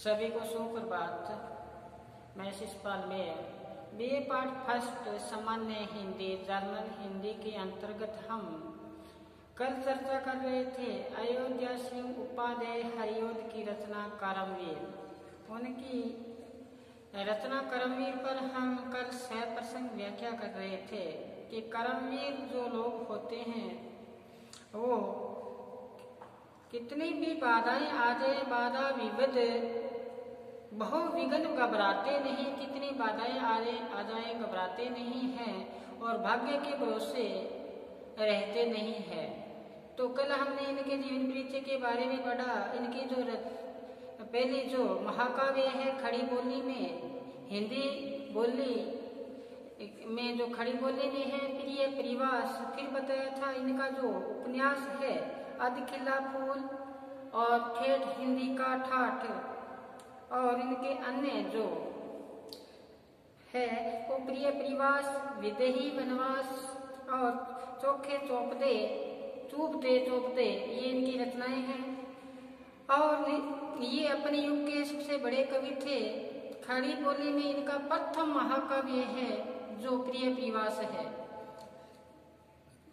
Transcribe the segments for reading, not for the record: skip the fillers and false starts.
सभी को सुप्रभात। मैं Shishpal mayor BA part first सामान्य हिंदी जर्नल हिंदी के अंतर्गत हम कल चर्चा कर रहे थे अयोध्या सिंह उपाध्याय हरिऔध की रचना करमवीर। उनकी रचना करमवीर पर हम कल सप्रसंग व्याख्या कर रहे थे कि करमवीर जो लोग होते हैं वो कितनी भी बाधाएं आ जाए, बाधा विविध बहु विघ्न घबराते नहीं, कितनी बाधाएं आ जाए घबराते नहीं हैं और भाग्य के भरोसे रहते नहीं है। तो कल हमने इनके जीवन परिचय के बारे में पढ़ा। इनकी जो पहली जो महाकाव्य है खड़ी बोली में, हिंदी बोली में जो खड़ी बोली में है प्रिय परिवास। फिर बताया था इनका जो उपन्यास है अधखिला फूल और ठेठ हिंदी का ठाठ, और इनके अन्य जो है वो प्रिय परिवास, विदेही वनवास और चोखे चौप दे चोप दे, ये इनकी रचनाएं हैं। और ये अपने युग के सबसे बड़े कवि थे। खड़ी बोली में इनका प्रथम महाकाव्य है जो प्रिय परिवास है।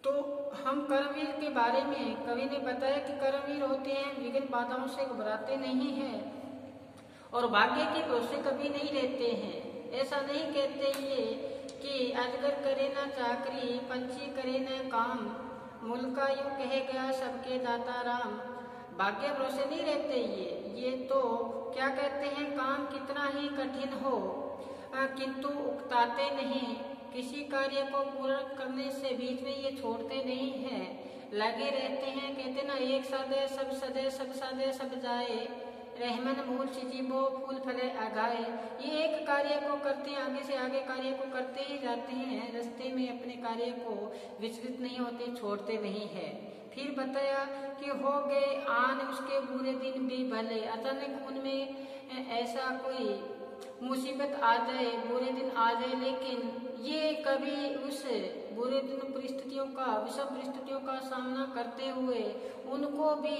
तो हम करमवीर के बारे में कवि ने बताया कि करमवीर होते हैं विघ्न बाधाओं से घबराते नहीं हैं और भाग्य के भरोसे कभी नहीं रहते हैं। ऐसा नहीं कहते ये कि अजगर करे ना चाकरी, पंछी करे न काम, मुल्का यूं कह गया सबके दाता राम। भाग्य भरोसे नहीं रहते ये तो क्या कहते हैं, काम कितना ही कठिन हो किंतु उकताते नहीं, किसी कार्य को पूर्ण करने से बीच में ये छोड़ते नहीं हैं, लगे रहते हैं। कहते ना एक सादे सब सादे सब जाए, रहमन मूल चिजीबो फूल फले आगाए। ये एक कार्य को करते हैं, आगे से आगे कार्य को करते ही जाते हैं, रास्ते में अपने कार्य को विचलित नहीं होते, छोड़ते नहीं है। फिर बताया कि हो गए आन उसके बुरे दिन भी भले, अचानक उनमें ऐसा कोई मुसीबत आ जाए, बुरे दिन आ जाए, लेकिन ये कभी उस बुरे दिन परिस्थितियों का विषम परिस्थितियों का सामना करते हुए उनको भी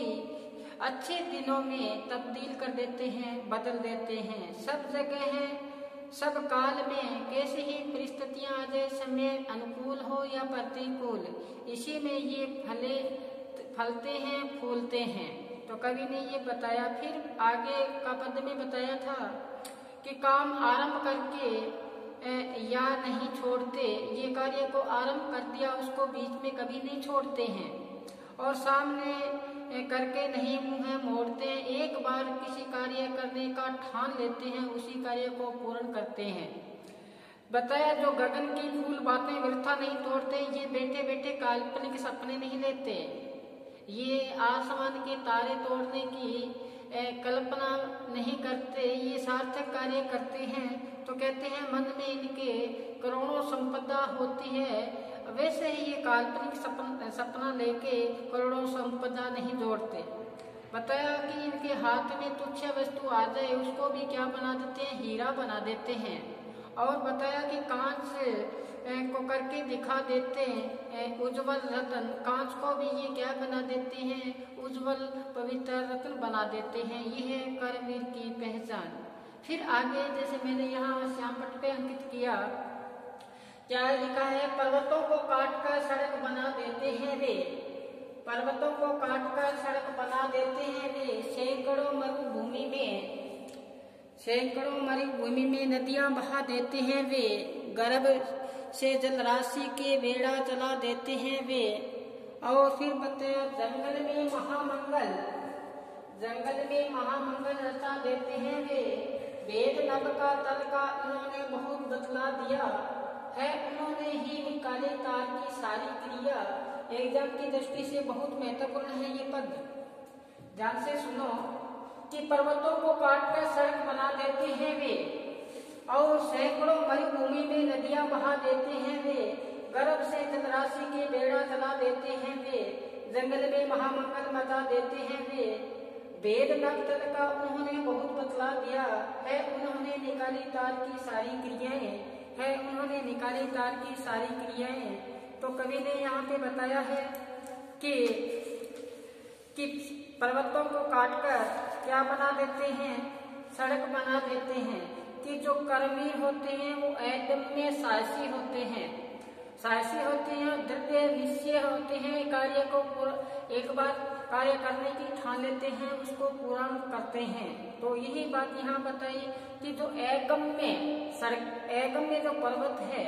अच्छे दिनों में तब्दील कर देते हैं, बदल देते हैं। सब जगह है, सब काल में कैसे ही परिस्थितियां आ जाए, समय अनुकूल हो या प्रतिकूल, इसी में ये फलते हैं, फूलते हैं। तो कवि ने ये बताया। फिर आगे का पद में बताया था कि काम आरंभ करके या नहीं छोड़ते, ये कार्य को आरंभ कर दिया उसको बीच में कभी नहीं छोड़ते हैं और सामने करके नहीं मुंह मोड़ते हैं। एक बार किसी कार्य करने का ठान लेते हैं, उसी कार्य को पूर्ण करते हैं। बताया जो गगन की फूल बातें व्यर्था नहीं तोड़ते, ये बैठे बैठे काल्पनिक सपने नहीं लेते, ये आसमान के तारे तोड़ने की कल्पना नहीं करते, ये सार्थक कार्य करते हैं। तो कहते हैं मन में इनके करोड़ों संपदा होती है, वैसे ही ये काल्पनिक सपना लेके करोड़ों संपदा नहीं जोड़ते। बताया कि इनके हाथ में तुच्छ वस्तु आ जाए उसको भी क्या बना देते हैं, हीरा बना देते हैं। और बताया कि कांच को करके दिखा देते हैं उज्जवल रत्न, कांच को भी ये क्या बना देते हैं, उज्जवल पवित्र रत्न बना देते हैं। ये है करमवीर की पहचान। फिर आगे जैसे मैंने यहाँ श्याम पट्ट पे अंकित किया, क्या लिखा है, पर्वतों को काटकर सड़क बना देते हैं वे, पर्वतों को काटकर सड़क बना देते हैं वे, सैकड़ों मरुभूमि में नदियां बहा देते हैं वे, गर्भ से जलराशि के बेड़ा चला देते हैं वे। और फिर बताया जंगल में महामंगल रचा देते हैं वे, वेद नभ का तल का उन्होंने बहुत बतला दिया है, उन्होंने ही निकाले तार की सारी क्रिया। एग्जाम की दृष्टि से बहुत महत्वपूर्ण है ये पद, ध्यान से सुनो कि पर्वतों को काटकर सड़क बना देते हैं वे और सैकड़ों मरुभूमि में नदियां बहा देते हैं वे, गर्भ से जलराशि के बेड़ा चला देते हैं वे, जंगल में महामंगल मचा देते हैं वे, वेद नभ तल का उन्होंने बहुत बतला दिया है, उन्होंने निकाली तार की सारी क्रियाएं है, उन्होंने निकाली तार की सारी क्रियाएं। तो कवि ने यहाँ पे बताया है कि पर्वतों को काटकर क्या बना देते हैं, सड़क बना देते हैं कि जो कर्मवीर होते हैं वो एकदम साहसी होते हैं, दृढ़ निश्चय होते हैं, कार्य को एक बार कार्य करने की ठान लेते हैं, उसको पूरा करते हैं। तो यही बात यहाँ बताई कि जो अगम्य जो पर्वत है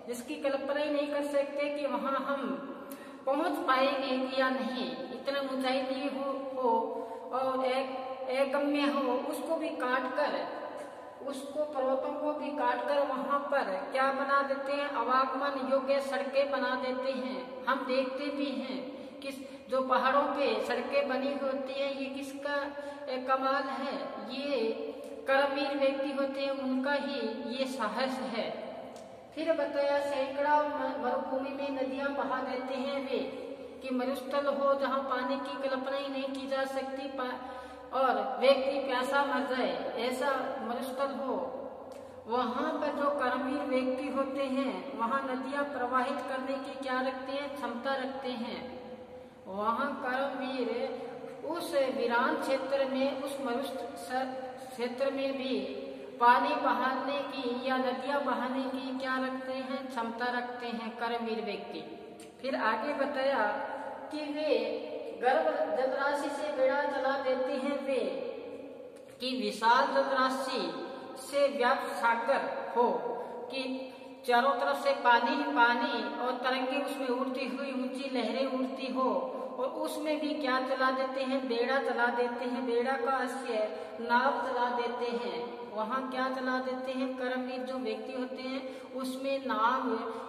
जिसकी कल्पना ही नहीं कर सकते कि वहां हम पहुंच पाएंगे या नहीं, इतना ऊंचाई नहीं हो और अगम्य हो, उसको भी काट कर, उसको पर्वतों को भी काट कर वहां पर क्या बना देते हैं, आवागमन योग्य सड़कें बना देते हैं। हम देखते भी हैं कि जो पहाड़ों पे सड़कें बनी होती है, ये किसका कमाल है, ये कर्मवीर व्यक्ति होते हैं, उनका ही ये साहस है। फिर बताया सैकड़ों मरुभूमि में नदियां बहा देते हैं वे, कि मरुस्थल हो जहाँ पानी की कल्पना ही नहीं की जा सकती और व्यक्ति प्यासा मर जाए, ऐसा मरुस्थल हो, वहां पर जो कर्मवीर व्यक्ति होते हैं वहां नदियां प्रवाहित करने की क्या रखते हैं, क्षमता रखते हैं। वहां कर्मवीर उस वीरान क्षेत्र में, उस मरुस्थल क्षेत्र में भी पानी बहाने की या नदियां बहाने की क्या रखते हैं, क्षमता रखते हैं कर्मवीर व्यक्ति। फिर आगे बताया कि वे गर्भ जलराशि से बेड़ा चला देते हैं वे, कि विशाल जलराशि से व्याप्त सागर हो, कि चारों तरफ से पानी ही पानी और तरंगे उसमें उड़ती हुई ऊंची लहरें उड़ती हो, और उसमें भी क्या चला देते हैं, बेड़ा चला देते हैं। बेड़ा का आशय नाव चला देते हैं, वहां क्या चला देते हैं, कर्मवीर जो व्यक्ति होते हैं उसमें नाव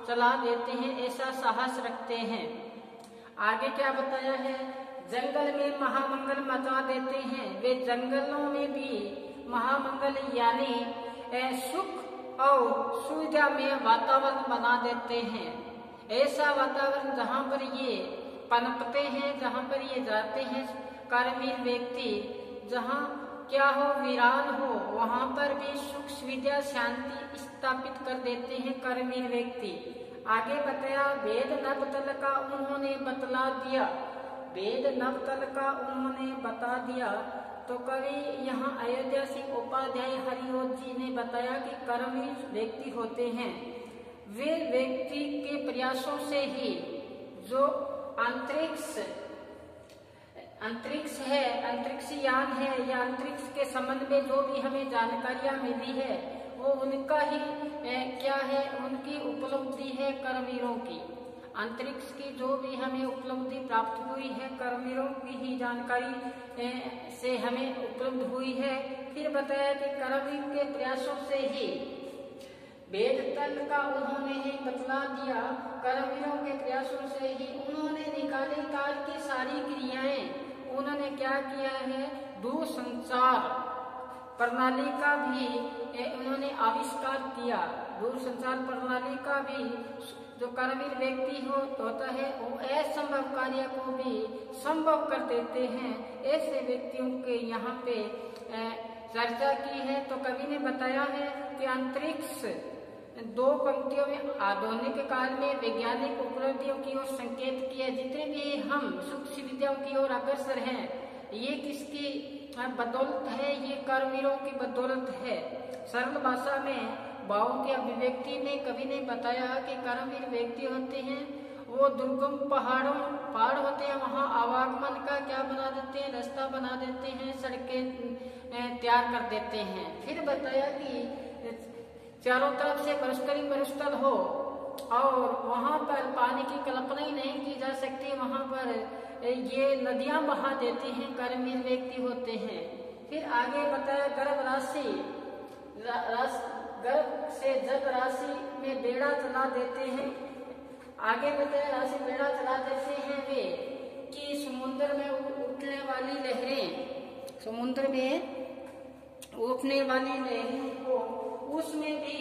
चला देते हैं, ऐसा साहस रखते हैं। आगे क्या बताया है, जंगल में महामंगल मचा देते हैं वे, जंगलों में भी महामंगल यानी सुख और सुविधा में वातावरण बना देते हैं। ऐसा वातावरण जहाँ पर ये पनपते हैं, जहाँ पर ये जाते हैं कर्मवीर व्यक्ति, जहाँ क्या हो, वीरान हो, वहां पर भी सुख सुविधा शांति स्थापित कर देते हैं कर्मवीर व्यक्ति। आगे बताया वेद नवतल का उन्होंने बतला दिया, वेद नवतल का उन्होंने बता दिया। तो कवि यहाँ अयोध्या सिंह उपाध्याय हरिओत जी ने बताया कि कर्मवीर व्यक्ति होते हैं वे व्यक्ति के प्रयासों से ही जो अंतरिक्ष है, अंतरिक्ष यान है, या अंतरिक्ष के संबंध में जो भी हमें जानकारियां मिली है वो उनका ही क्या है, उनकी उपलब्धि है कर्मवीरों की। अंतरिक्ष की जो भी हमें उपलब्धि प्राप्त हुई है कर्मवीरों की ही जानकारी से हमें उपलब्ध हुई है। फिर बताया कि कर्मवीर के प्रयासों से ही वेद तल का उन्होंने ही बतला दिया, कर्मवीरों के प्रयासों से ही उन्होंने निकाली काल की सारी क्रियाएं, उन्होंने क्या किया है, दूरसंचार प्रणाली का भी उन्होंने आविष्कार किया। दूरसंचार प्रणाली का भी जो कर्मवीर व्यक्ति होता है वो असंभव कार्य को भी संभव कर देते हैं। ऐसे व्यक्तियों के यहाँ पे चर्चा की है। तो कवि ने बताया है कि अंतरिक्ष दो पंक्तियों में आधुनिक काल में वैज्ञानिक उपलब्धियों की ओर संकेत किया। जितने भी हम सुख सुविधाओं की ओर अग्रसर हैं ये किसकी बदौलत है, ये कर्मवीरों की बदौलत है। सरल भाषा में भावों की अभिव्यक्ति में कवि ने बताया कि कर्मवीर व्यक्ति होते हैं वो दुर्गम पहाड़ होते हैं, वहाँ आवागमन का क्या बना देते हैं, रास्ता बना देते हैं, सड़कें तैयार कर देते हैं। फिर बताया कि चारों तरफ से मरुस्थल हो और वहाँ पर पानी की कल्पना ही नहीं की जा सकती, वहाँ पर ये नदियाँ बहा देते हैं, कर्मवीर व्यक्ति होते हैं। फिर आगे बताया गर्भ से जल राशि में बेड़ा चला देते हैं। आगे बताया राशि बेड़ा चला देते हैं वे कि समुद्र में उठने वाली लहरें, समुद्र में उठने वाली लहरों को उसमें भी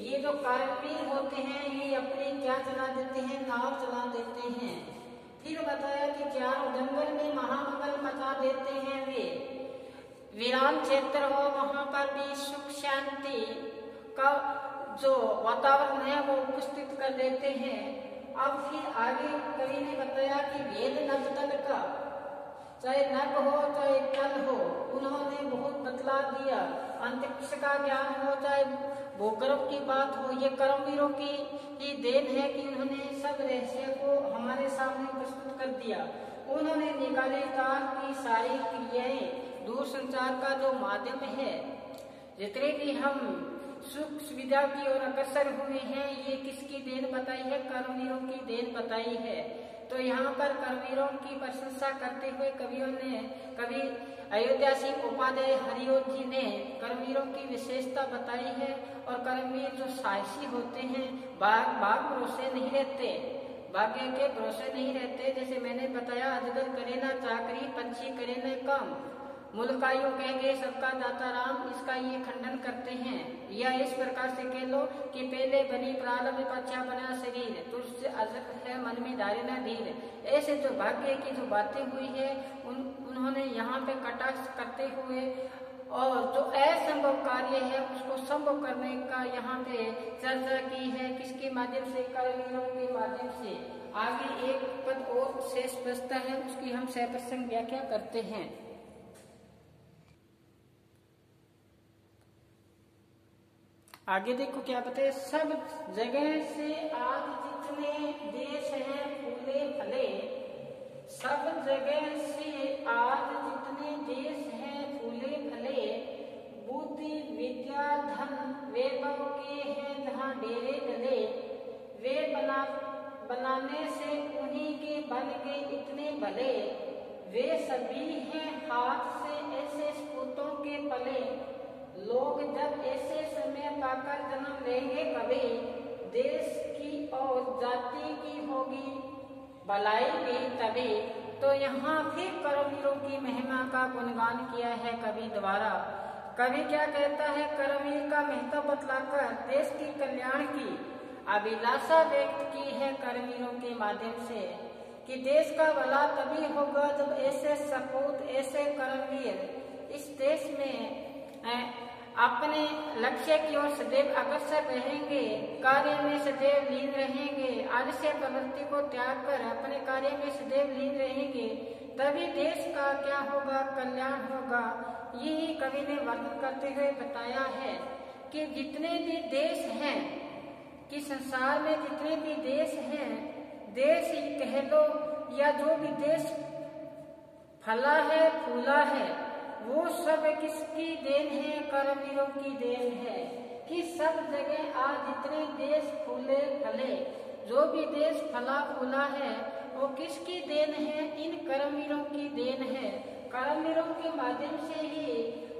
ये जो कर्मवीर होते हैं ये अपने क्या चला देते हैं, नाव चला देते हैं। फिर बताया कि चारों जंगल में महामंगल मचा देते हैं वे, वीरान क्षेत्र हो वहां पर भी सुख शांति का जो वातावरण है वो उपस्थित कर देते हैं। अब फिर आगे कवि ने बताया कि वेद नवतल का चाहे नभ हो चाहे तल हो, उन्होंने बहुत बतला दिया। अंतरिक्ष का ज्ञान हो चाहे भूगर्भ की बात हो, ये कर्मवीरों की ही देन है कि उन्होंने सब रहस्य को हमारे सामने प्रस्तुत कर दिया। उन्होंने निकाले तार की सारी क्रियाएं, दूरसंचार का जो माध्यम है, जितने भी हम सुख सुविधा की ओर अग्रसर हुए हैं, ये किसकी देन बताई है? कर्मवीरों की देन बताई है। तो यहाँ पर कर्मवीरों की प्रशंसा करते हुए कवि अयोध्या सिंह उपाध्याय हरिओत जी ने कर्मवीरों की विशेषता बताई है। और कर्मवीर जो साहसी होते हैं, बाघ भरोसे नहीं रहते, भाग्य के भरोसे नहीं रहते। जैसे मैंने बताया, अजगर करे ना चाकरी, पंछी करे न काम, मुल्कायु कहेंगे सबका दाता राम, इसका ये खंडन करते हैं। या इस प्रकार से कह लो कि पहले बनी प्रारंभ पक्षा बना शरीर, तुझसे अजर है मन में धारे न धीर। ऐसे जो भाग्य की जो बातें हुई है, उन्होंने यहाँ पे कटाक्ष करते हुए और जो असंभव कार्य है उसको संभव करने का यहाँ पे चर्चा की है। किसके माध्यम से? कर्मवीरों के माध्यम से। आगे एक पद और शेष बचता है, उसकी हम सप्रसंग व्याख्या करते हैं। आगे देखो क्या बताए, सब जगह से आज जितने देश हैं फूले फले, सब जगह से आज जितने देश हैं फूले फले, बुद्धि विद्या धन वैभव के हैं जहाँ डेरे डले, वे बनाने से उन्हीं के बन गए इतने भले, वे सभी हैं हाथ से ऐसे सपूतों के पले, लोग जब ऐसे समय पाकर जन्म लेंगे कभी, देश की और जाति की होगी भलाई भी तभी। तो यहाँ फिर कर्मवीरों की महिमा का गुणगान किया है कवि द्वारा। कवि क्या कहता है? कर्मवीर का महत्व बतलाकर देश की कल्याण की अभिलाषा व्यक्त की है कर्मवीरों के माध्यम से, कि देश का भला तभी होगा जब ऐसे सपूत, ऐसे कर्मवीर इस देश में अपने लक्ष्य की ओर सदैव अग्रसर रहेंगे, कार्य में सदैव लीन रहेंगे, आलस्य प्रवृत्ति को त्याग कर अपने कार्य में सदैव लीन रहेंगे, तभी देश का क्या होगा? कल्याण होगा। यही कवि ने वर्णन करते हुए बताया है कि जितने भी देश हैं, कि संसार में जितने भी देश हैं, देश ही कह लो या जो भी देश फला है फूला है, वो सब किसकी देन है? कर्मवीरों की देन है। कि सब जगह आज जितने देश फूले फले, जो भी देश फला फूला है, वो किसकी देन है? इन कर्मवीरों की देन है। कर्मवीरों के माध्यम से ही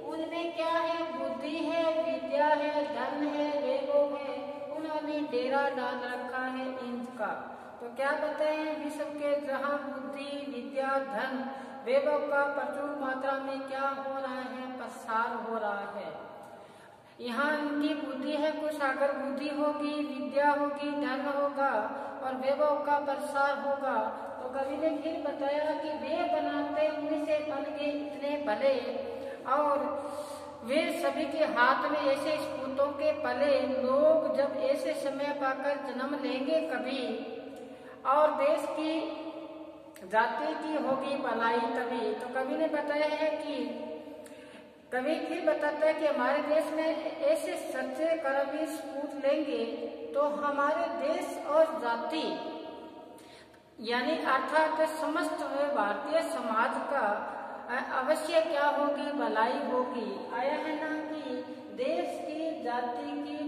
उनमें क्या है? बुद्धि है, विद्या है, धन है, वैभव है, उन्होंने डेरा डाल रखा है इनका। तो क्या बताएं? विश्व के जहाँ बुद्धि विद्या धन वैभव का प्रचुर मात्रा में क्या हो रहा है? प्रसार हो रहा है। यहाँ इनकी बुद्धि है, कुछ अगर बुद्धि होगी, विद्या होगी, धन होगा और वैभव का प्रसार होगा, तो कवि ने फिर बताया कि वे बनाते उन्हीं से बन गए इतने भले, और वे सभी के हाथ में ऐसे सपूतों के पले, लोग जब ऐसे समय पाकर जन्म लेंगे कभी, और देश की जाति की होगी भलाई तभी। तो कवि ने बताया है कि कवि फिर बताता है कि हमारे देश में ऐसे सच्चे कर्मवीर सपूत लेंगे तो हमारे देश और जाति यानी अर्थात समस्त भारतीय समाज का अवश्य क्या होगी? भलाई होगी। आया है ना कि देश की जाति की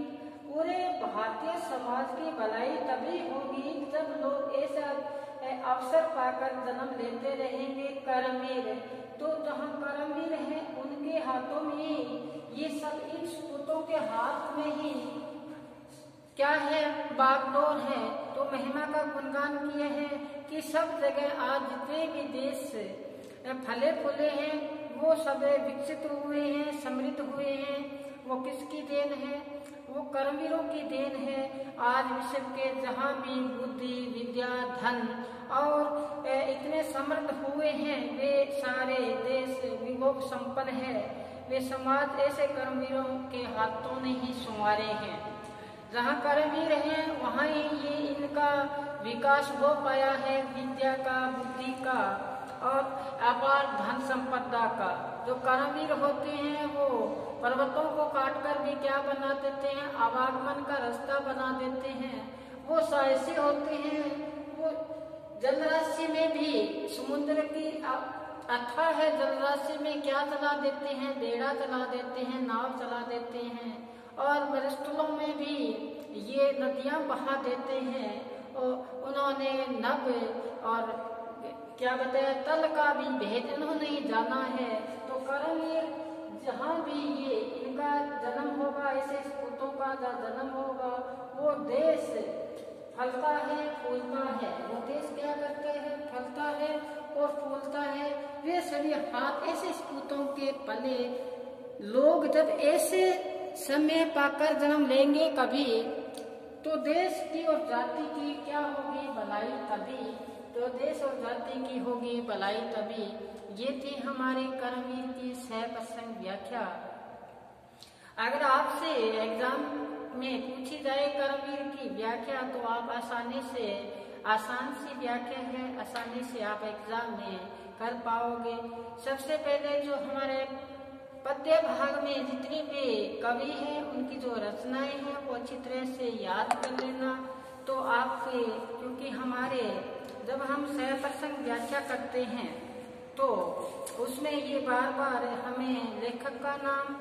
पूरे भारतीय समाज की भलाई तभी होगी जब लोग ऐसा अवसर पाकर जन्म लेते रहेंगे कर्मवीर। तो जहाँ कर्मवीर हैं उनके हाथों में ही ये सब, इन सपूतों के हाथ में ही क्या है? बागडोर है। तो महिमा का गुणगान किए हैं कि सब जगह आज जितने भी देश फले फूले हैं वो सब विकसित हुए हैं, समृद्ध हुए हैं, वो किसकी देन है? वो कर्मवीरों की देन है। आज विश्व के जहाँ भी बुद्धि विद्या धन और इतने समृद्ध हुए हैं, वे सारे देश विभोग संपन्न है, वे समाज ऐसे कर्मवीरों के हाथों ने ही संवारे हैं। जहाँ कर्मवीर हैं वहाँ ही ये इनका विकास हो पाया है विद्या का, बुद्धि का और अपार धन संपदा का। जो कर्मवीर होते हैं वो पर्वतों को काटकर भी क्या बना देते हैं, आवागमन का रास्ता बना देते हैं। वो साहसी होते हैं, वो जलराशि में भी, समुद्र की अथाह है जलराशि में क्या चला देते हैं, बेड़ा चला देते हैं, नाव चला देते हैं। और मरुस्थलों में भी ये नदियां बहा देते हैं। और उन्होंने नभ और क्या बताया, तल का भी भेद इन्होंने ही जाना है। तो कर्मवीर जहाँ भी ये इनका जन्म होगा, ऐसे सपूतों का जन्म होगा, वो देश फलता है, फूलता है। वो देश क्या करता है, फलता है और फूलता है। वे सभी हाथ ऐसे सपूतों के पले लोग जब ऐसे समय पाकर जन्म लेंगे कभी, तो देश की और जाति की क्या होगी, भलाई तभी। तो देश और जाति की होगी भलाई तभी। ये थी हमारे कर्मवीर की 6% व्याख्या। अगर आपसे एग्जाम में पूछी जाए कर्मवीर की व्याख्या, तो आप आसान सी व्याख्या है, आसानी से आप एग्जाम में कर पाओगे। सबसे पहले जो हमारे पद्य भाग में जितनी भी कवि हैं, उनकी जो रचनाएं हैं वो अच्छी तरह से याद कर लेना। तो आपके, क्योंकि हमारे जब हम 6% व्याख्या करते हैं तो उसमें ये बार बार हमें लेखक का नाम,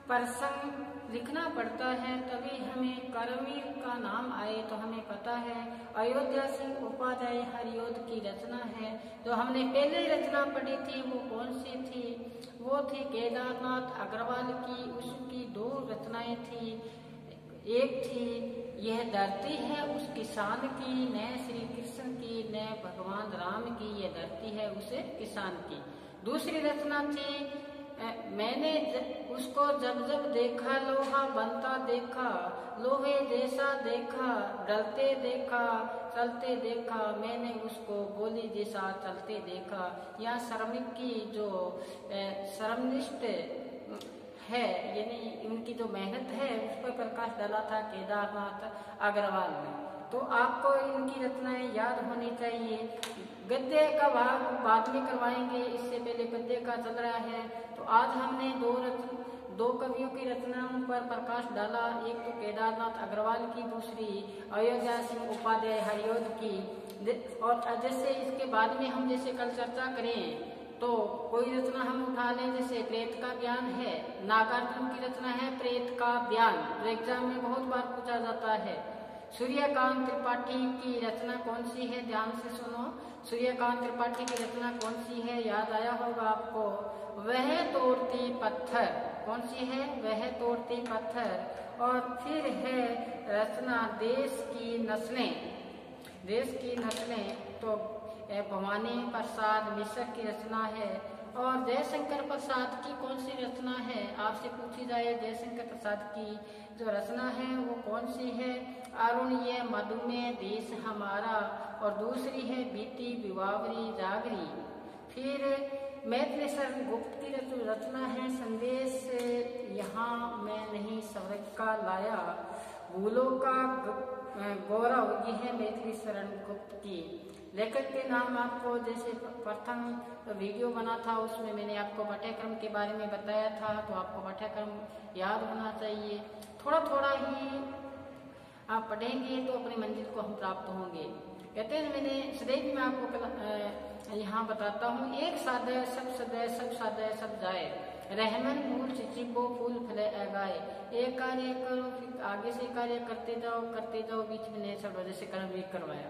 प्रसंग लिखना पड़ता है, तभी हमें कर्मवीर का नाम आए तो हमें पता है। अयोध्या सिंह उपाध्याय हरियोध की रचना है। जो हमने पहले रचना पढ़ी थी वो कौन सी थी, वो थी केदारनाथ अग्रवाल की। उसकी 2 रचनाएं थी। एक थी यह धरती है उस किसान की, न श्री कृष्ण की न भगवान राम की, यह धरती है उस किसान की। दूसरी रचना थी मैंने उसको जब जब देखा, लोहा बनता देखा, लोहे जैसा देखा, डलते देखा, चलते देखा, मैंने उसको गोली जैसा चलते देखा। या श्रमिक की जो श्रमनिष्ठ है, यानी उनकी जो मेहनत है उस पर प्रकाश डाला था केदारनाथ अग्रवाल ने। तो आपको इनकी रचनाएं याद होनी चाहिए। गद्य का भाग बाद में करवाएंगे, इससे पहले पद्य का चल रहा है। तो आज हमने दो कवियों की रचनाओं पर प्रकाश डाला। एक तो केदारनाथ अग्रवाल की, दूसरी अयोध्या सिंह उपाध्याय हरियोध की। और जैसे इसके बाद में हम जैसे कल चर्चा करें तो कोई रचना हम उठा लें, जैसे प्रेत का बयान है, नागार्जुन की रचना है प्रेत का बयान, जो एग्जाम में बहुत बार पूछा जाता है। सूर्यकांत त्रिपाठी की रचना कौन सी है, ध्यान से सुनो। सूर्यकांत त्रिपाठी की रचना कौन सी है, याद आया होगा आपको, वह तोड़ती पत्थर। कौन सी है, वह तोड़ती पत्थर। और फिर है रचना देश की नस्लें। देश की नस्लें तो भवानी प्रसाद मिश्र की रचना है। और जयशंकर प्रसाद की कौन सी रचना है, आपसे पूछी जाए जयशंकर प्रसाद की जो रचना है वो कौन सी है, अरुणीय मधुमेह देश हमारा। और दूसरी है बीती विवावरी जागरी। फिर मैथिली शरण गुप्त की रचना है संदेश यहाँ मैं नहीं स्वर्ग का लाया, भूलों का गौरव। ये है मैथिली शरण गुप्त की। लेखक के नाम आपको जैसे प्रथम वीडियो बना था उसमें मैंने आपको पाठ्यक्रम के बारे में बताया था, तो आपको पाठ्यक्रम याद होना चाहिए। थोड़ा थोड़ा ही आप पढ़ेंगे तो अपनी मंजिल को हम प्राप्त होंगे। कहते हैं मैंने सदैव में आपको यहाँ बताता हूँ, एक सादय सब सदय सब सादय सब जाए, रहमन मूल चिची को फूल फले अगाए। एक कार्य करो फिर आगे से कार्य करते जाओ बीच में नहीं सब जैसे कर्म करवाया।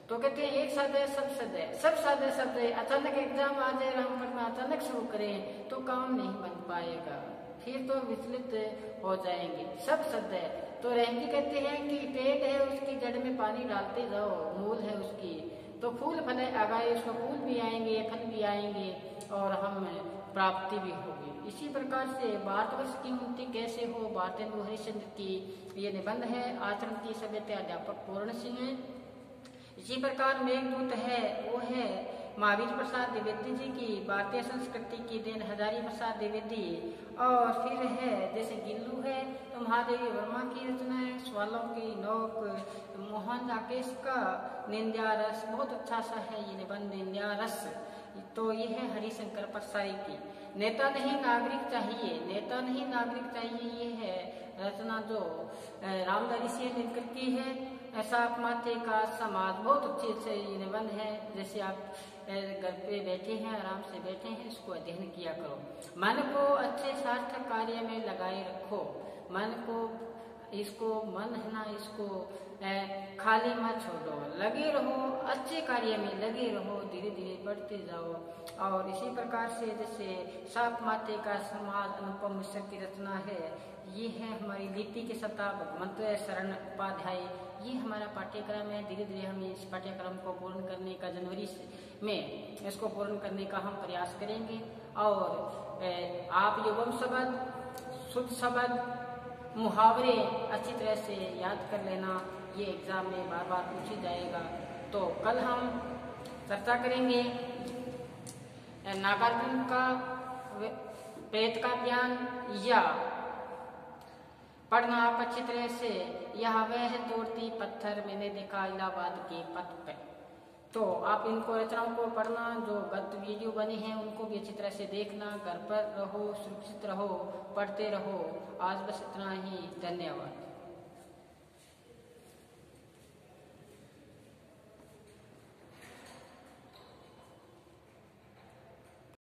तो कहते हैं एक सादय सब सदय, सब सादय सब जाए। अचानक एग्जाम आ जाए, हम पढ़ना अचानक शुरू करें तो काम नहीं बन पाएगा, फिर तो विचलित हो जाएंगे। सब सदय तो रहती कहते हैं कि पेड़ है उसकी जड़ में पानी डालते जाओ, मूल है उसकी, तो फूल फले आगाए, उसको फूल भी आएंगे फल भी आएंगे और हम प्राप्ति भी होगी। इसी प्रकार से भारतवर्ष की उन्नति कैसे हो, भारतेंदु हरिश्चंद्र की ये निबंध है। आचरण की सभ्यता अध्यापक पूर्ण सिंह है। इसी प्रकार मेघदूत है वो है महावीर प्रसाद द्विवेदी जी की भारतीय संस्कृति की देन हजारी प्रसाद द्विवेदी। और फिर है जैसे गिल्लू है तो महादेवी वर्मा की रचना है, सवालों की नोक मोहन राकेश का निंदा रस, बहुत अच्छा सा है ये निबंध निंदा रस। तो ये है हरिशंकर परसाई की नेता नहीं नागरिक चाहिए, नेता नहीं नागरिक चाहिए, ये है रचना जो रामधारी सिंह दिनकर की है। साफ माथे का समाज, बहुत अच्छे से ये निबंध है। जैसे आप घर पे बैठे हैं, आराम से बैठे हैं, इसको अध्ययन किया करो। मन को अच्छे सार्थक कार्य में लगाए रखो, मन को इसको मन है ना, इसको खाली मत छोड़ो, लगे रहो, अच्छे कार्य में लगे रहो, धीरे धीरे बढ़ते जाओ। और इसी प्रकार से जैसे साफ माथे का समाज अनुपम मिश्र की रचना है, ये है हमारी लिपि के सत्ता भगवंत शरण उपाध्याय। ये हमारा पाठ्यक्रम है, धीरे धीरे हम इस पाठ्यक्रम को पूर्ण करने का जनवरी में इसको पूर्ण करने का हम प्रयास करेंगे। और आप युगम शब्द, शुद्ध शब्द, मुहावरे अच्छी तरह से याद कर लेना, ये एग्जाम में बार बार पूछी जाएगा। तो कल हम चर्चा करेंगे नागार्जुन का प्रेत का ज्ञान, या पढ़ना आप अच्छी तरह से, यह वह तोड़ती पत्थर मैंने देखा इलाहाबाद के पथ पे। तो आप इनको रचनाओं को पढ़ना, जो गत वीडियो बने हैं उनको भी अच्छी तरह से देखना, घर पर रहो, सुरक्षित रहो, पढ़ते रहो। आज बस इतना ही, धन्यवाद।